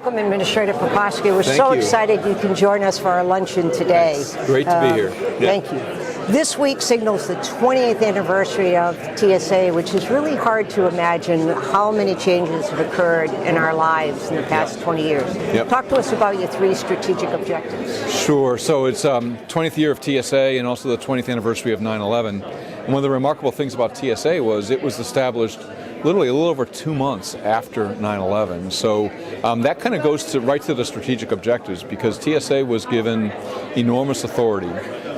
Welcome, Administrator Pekoske. We're Thank so you. excited you can join us for our luncheon today. Thanks. Great to be here. Yeah. Thank you. This week signals the 20th anniversary of TSA, which is really hard to imagine how many changes have occurred in our lives in the past 20 years. Yep. Talk to us about your three strategic objectives. Sure. So it's 20th year of TSA and also the 20th anniversary of 9/11. And one of the remarkable things about TSA was it was established literally a little over 2 months after 9/11. So that kind of goes right to the strategic objectives, because TSA was given enormous authority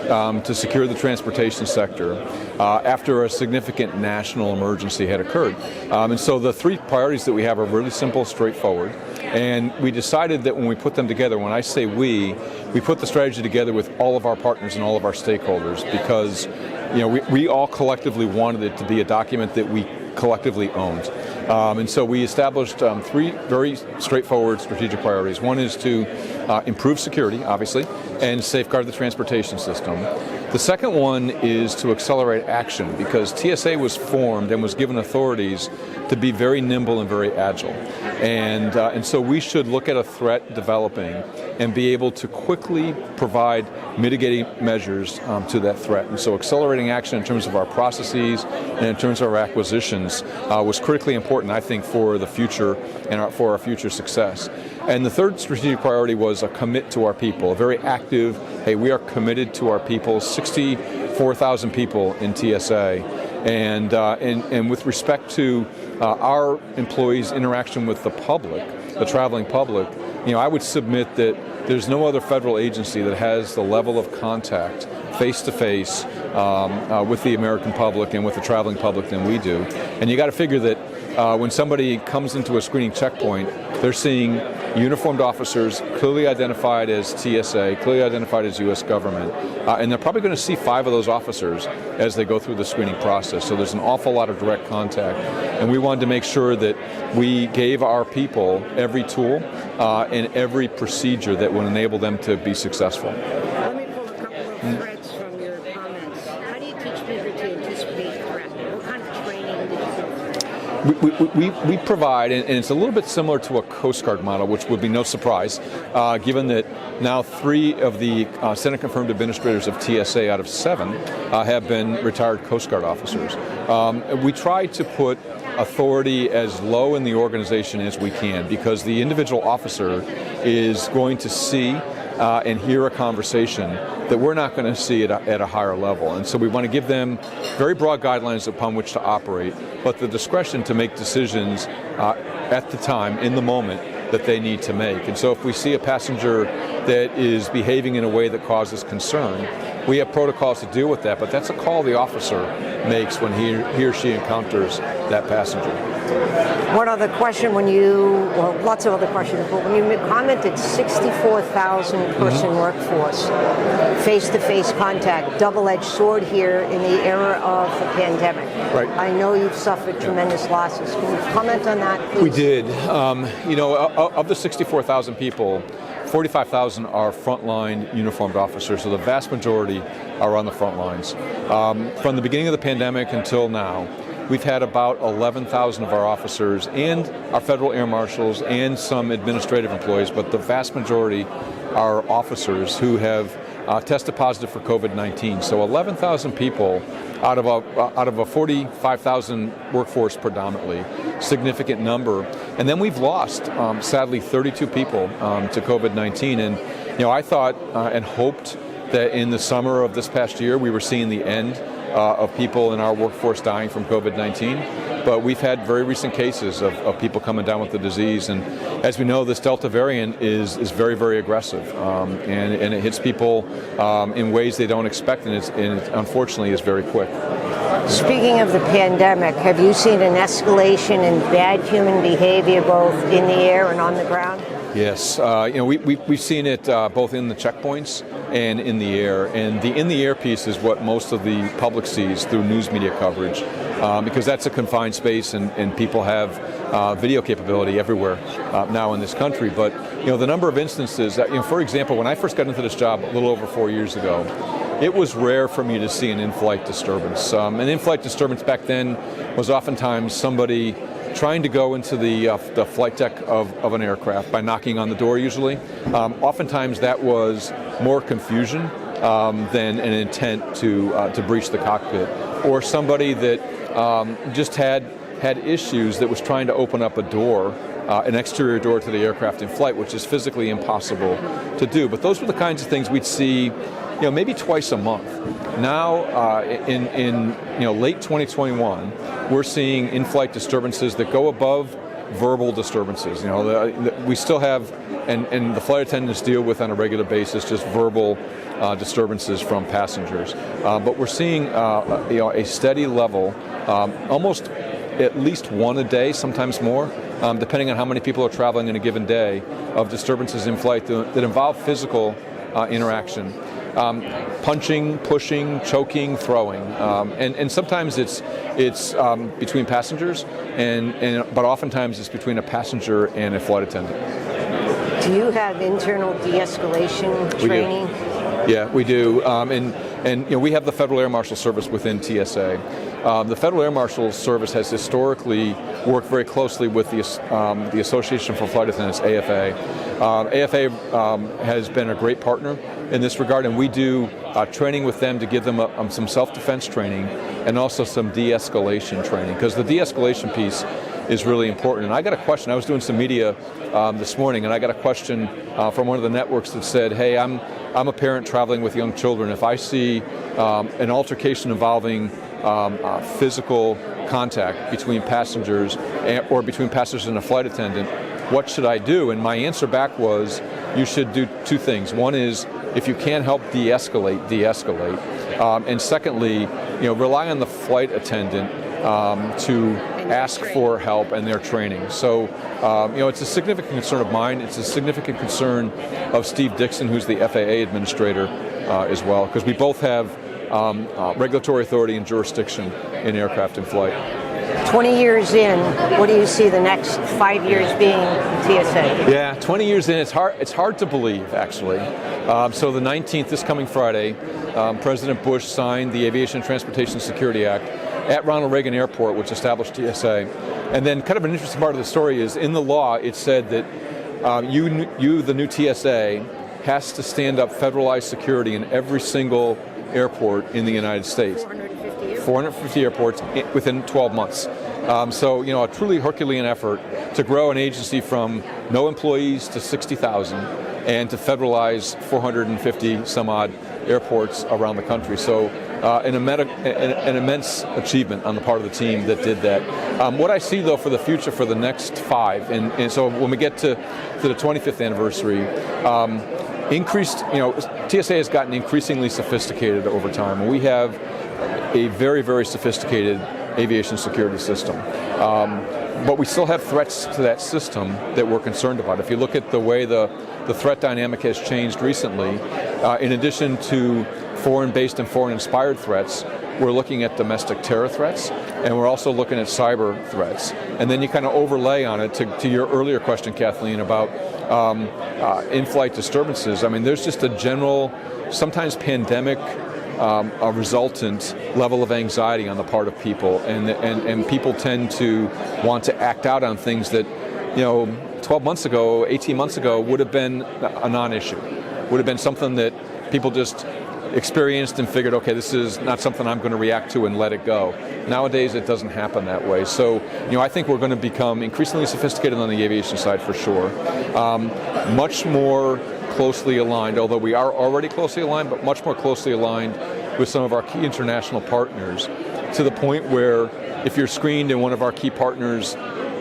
to secure the transportation sector after a significant national emergency had occurred. And so the three priorities that we have are really simple, straightforward. And we decided that when we put them together, when I say we put the strategy together with all of our partners and all of our stakeholders, because we all collectively wanted it to be a document that we collectively owned. And so we established three very straightforward strategic priorities. One is to improve security, obviously, and safeguard the transportation system. The second one is to accelerate action, because TSA was formed and was given authorities to be very nimble and very agile. And so we should look at a threat developing and be able to quickly provide mitigating measures to that threat. And so accelerating action in terms of our processes and in terms of our acquisitions was critically important, I think, for the future and for our future success. And the third strategic priority was a commit to our people, a very active, hey, we are committed to our people, 64,000 people in TSA. And with respect to our employees' interaction with the public, the traveling public, I would submit that there's no other federal agency that has the level of contact face-to-face with the American public and with the traveling public than we do. And you got to figure that when somebody comes into a screening checkpoint, they're seeing uniformed officers clearly identified as TSA, clearly identified as U.S. government, and they're probably going to see 5 of those officers as they go through the screening process. So there's an awful lot of direct contact, and we wanted to make sure that we gave our people every tool and every procedure that would enable them to be successful. Let me pull a couple of threads from your comments. How do you teach people to anticipate threat? What kind of training did you go through? We provide, and it's a little bit similar to a Coast Guard model, which would be no surprise, given that now 3 of the Senate-confirmed administrators of TSA out of 7 have been retired Coast Guard officers. We try to put authority as low in the organization as we can, because the individual officer is going to see and hear a conversation that we're not going to see at a higher level. And so we want to give them very broad guidelines upon which to operate, but the discretion to make decisions at the time, in the moment, that they need to make. And so if we see a passenger that is behaving in a way that causes concern, we have protocols to deal with that, but that's a call the officer makes when he or she encounters that passenger. One other question, lots of other questions, but when you commented 64,000 person workforce, face-to-face contact, double-edged sword here in the era of the pandemic. Right. I know you've suffered tremendous losses. Can you comment on that, please? We did. Of the 64,000 people, 45,000 are frontline uniformed officers, so the vast majority are on the front lines. From the beginning of the pandemic until now, we've had about 11,000 of our officers and our federal air marshals and some administrative employees, but the vast majority are officers who have tested positive for COVID-19. So 11,000 people out of a 45,000 workforce predominantly, significant number. And then we've lost, sadly, 32 people to COVID-19. And I thought and hoped that in the summer of this past year we were seeing the end of people in our workforce dying from COVID-19. But we've had very recent cases of people coming down with the disease. And as we know, this Delta variant is very, very aggressive. And it hits people in ways they don't expect, and it unfortunately is very quick. Speaking of the pandemic, have you seen an escalation in bad human behavior both in the air and on the ground? Yes, we've seen it both in the checkpoints and in the air. And the in the air piece is what most of the public sees through news media coverage, because that's a confined space and people have video capability everywhere now in this country. But the number of instances that, for example, when I first got into this job a little over 4 years ago, it was rare for me to see an in-flight disturbance. An in-flight disturbance back then was oftentimes somebody trying to go into the flight deck of an aircraft by knocking on the door usually. Oftentimes that was more confusion than an intent to breach the cockpit, or somebody that just had issues that was trying to open up a door, an exterior door to the aircraft in flight, which is physically impossible to do. But those were the kinds of things we'd see, maybe twice a month. Now, in late 2021, we're seeing in-flight disturbances that go above verbal disturbances. We still have, and the flight attendants deal with on a regular basis, just verbal disturbances from passengers. But we're seeing a steady level, almost at least one a day, sometimes more, depending on how many people are traveling in a given day, of disturbances in flight that involve physical interaction. Punching, pushing, choking, throwing, and sometimes it's between passengers, but oftentimes it's between a passenger and a flight attendant. Do you have internal de-escalation training? Yeah, we do, and we have the Federal Air Marshal Service within TSA. The Federal Air Marshal Service has historically worked very closely with the Association for Flight Attendants, AFA. AFA has been a great partner in this regard, and we do training with them to give them some self-defense training and also some de-escalation training, because the de-escalation piece is really important. And I got a question. I was doing some media this morning, and I got a question from one of the networks that said, "Hey, I'm a parent traveling with young children. If I see an altercation involving physical contact between passengers or between passengers and a flight attendant, what should I do?" And my answer back was, you should do two things. One is, if you can help de-escalate, de-escalate. And secondly, rely on the flight attendant to ask for help and their training. So, it's a significant concern of mine. It's a significant concern of Steve Dixon, who's the FAA administrator as well, because we both have regulatory authority and jurisdiction in aircraft in flight. 20 years in, what do you see the next 5 years being TSA? Yeah, 20 years in, it's hard to believe, actually. So the 19th, this coming Friday, President Bush signed the Aviation and Transportation Security Act at Ronald Reagan Airport, which established TSA. And then kind of an interesting part of the story is, in the law, it said that you, the new TSA, has to stand up federalized security in every single airport in the United States. 450 airports within 12 months. So, a truly Herculean effort to grow an agency from no employees to 60,000 and to federalize 450 some odd airports around the country. So an immense achievement on the part of the team that did that. What I see, though, for the future for the next 5, and so when we get to the 25th anniversary, TSA has gotten increasingly sophisticated over time. We have a very, very sophisticated aviation security system. But we still have threats to that system that we're concerned about. If you look at the way the threat dynamic has changed recently, in addition to foreign-based and foreign-inspired threats, we're looking at domestic terror threats, and we're also looking at cyber threats. And then you kind of overlay on it to your earlier question, Kathleen, about in-flight disturbances. I mean, there's just a general, sometimes pandemic, a resultant level of anxiety on the part of people, and people tend to want to act out on things that, 12 months ago, 18 months ago, would have been a non-issue, would have been something that people just experienced and figured, okay, this is not something I'm going to react to and let it go. Nowadays, it doesn't happen that way. So, I think we're going to become increasingly sophisticated on the aviation side for sure. Much more closely aligned, although we are already closely aligned, but much more closely aligned with some of our key international partners, to the point where if you're screened in one of our key partners'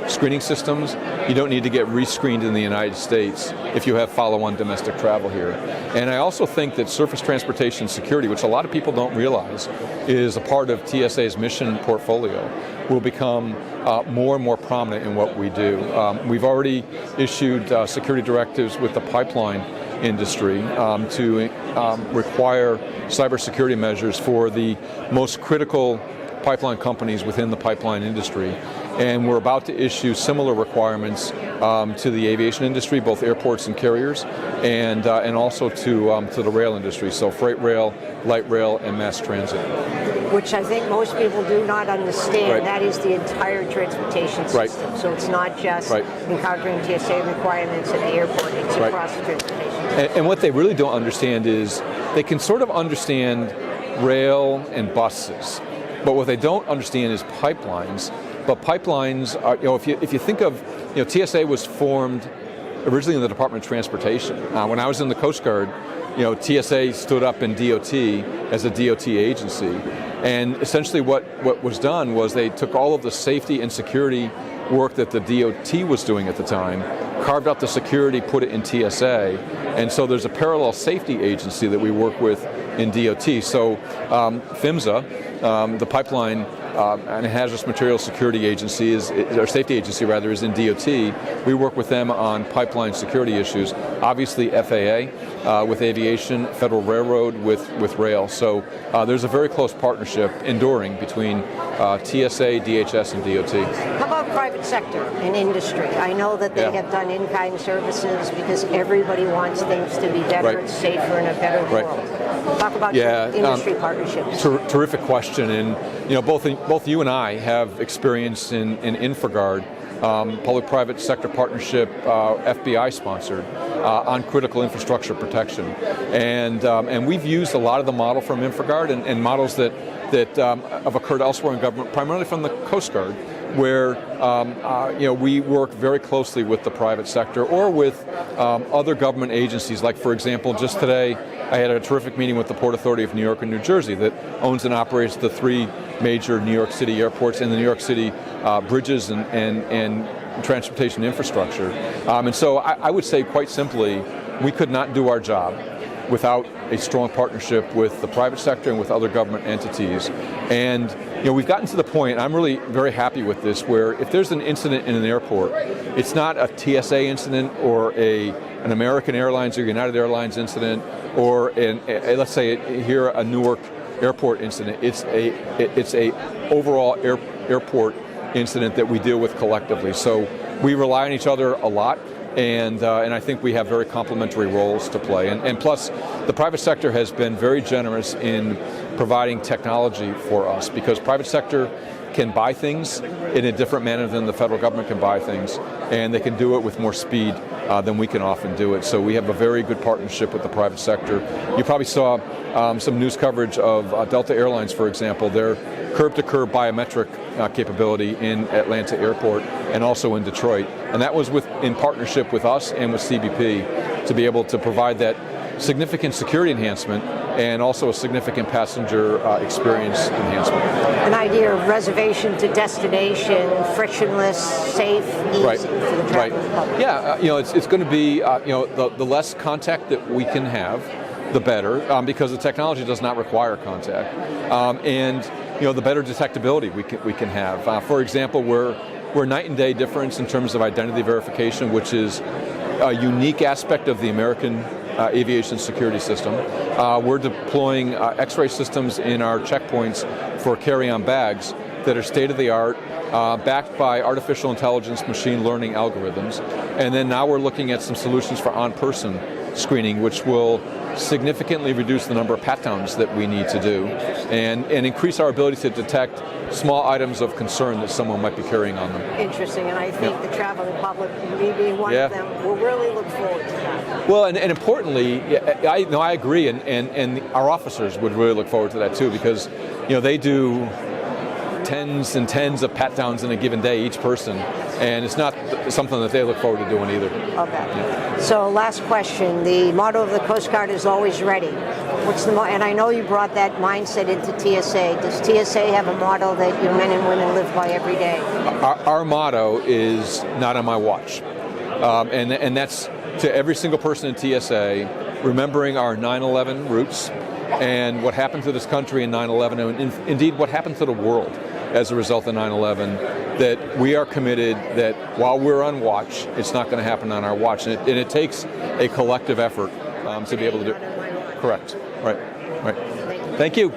screening systems, you don't need to get rescreened in the United States if you have follow-on domestic travel here. And I also think that surface transportation security, which a lot of people don't realize is a part of TSA's mission portfolio, will become more and more prominent in what we do. We've already issued security directives with the pipeline industry to require cybersecurity measures for the most critical pipeline companies within the pipeline industry. And we're about to issue similar requirements to the aviation industry, both airports and carriers, and also to the rail industry, so freight rail, light rail, and mass transit. which I think most people do not understand. Right. That is the entire transportation Right. system. So it's not just Right. encountering TSA requirements at the airport, it's Right. across the transportation. And what they really don't understand is they can sort of understand rail and buses, but what they don't understand is pipelines. But pipelines are, if you think of, TSA was formed originally in the Department of Transportation. When I was in the Coast Guard, TSA stood up in DOT as a DOT agency. And essentially what was done was they took all of the safety and security work that the DOT was doing at the time, carved out the security, put it in TSA, and so there's a parallel safety agency that we work with in DOT. So PHMSA, the pipeline and hazardous materials security agency or safety agency rather, is in DOT. We work with them on pipeline security issues. Obviously FAA with aviation, Federal Railroad with rail. So there's a very close partnership enduring between TSA, DHS, and DOT. How about private sector and industry? I know that they have done in-kind services because everybody wants things to be better, Right. safer, and a better Right. world. Talk about industry partnerships. Terrific question, and both you and I have experience in InfraGard, public-private sector partnership, FBI sponsored, on critical infrastructure protection, and we've used a lot of the model from InfraGard and models that have occurred elsewhere in government, primarily from the Coast Guard, where we work very closely with the private sector or with other government agencies. Like, for example, just today I had a terrific meeting with the Port Authority of New York and New Jersey that owns and operates the 3 major New York City airports and the New York City bridges and transportation infrastructure. And so I would say, quite simply, we could not do our job without a strong partnership with the private sector and with other government entities. And we've gotten to the point, I'm really very happy with this, where if there's an incident in an airport, it's not a TSA incident or an American Airlines or United Airlines incident, or let's say here a Newark airport incident. It's a overall airport incident that we deal with collectively. So we rely on each other a lot. And I think we have very complementary roles to play. And plus, the private sector has been very generous in providing technology for us, because private sector can buy things in a different manner than the federal government can buy things, and they can do it with more speed than we can often do it. So we have a very good partnership with the private sector. You probably saw some news coverage of Delta Airlines, for example, their curb-to-curb biometric capability in Atlanta Airport and also in Detroit. And that was in partnership with us and with CBP to be able to provide that significant security enhancement and also a significant passenger experience enhancement. An idea of reservation to destination, frictionless, safe, easy for the traveling public. Yeah, it's going to be the less contact that we can have, the better, because the technology does not require contact, and the better detectability we can have. For example, we're night and day difference in terms of identity verification, which is a unique aspect of the American aviation security system. We're deploying X-ray systems in our checkpoints for carry-on bags that are state-of-the-art, backed by artificial intelligence, machine learning algorithms. And then now we're looking at some solutions for on-person screening, which will significantly reduce the number of pat-downs that we need to do and increase our ability to detect small items of concern that someone might be carrying on them. Interesting, and I think the traveling public, me being one of them, will really look forward to that. Well, and importantly, I agree, and our officers would really look forward to that too, because they do tens and tens of pat-downs in a given day, each person, and it's not something that they look forward to doing either. Okay. Yeah. So last question, the motto of the Coast Guard is always ready. What's the and I know you brought that mindset into TSA. Does TSA have a motto that your men and women live by every day? Our motto is not on my watch, and that's to every single person in TSA, remembering our 9/11 roots and what happened to this country in 9/11, and indeed what happened to the world as a result of 9/11, that we are committed that while we're on watch, it's not going to happen on our watch. And it takes a collective effort to be able to do it. Correct. Right. Thank you.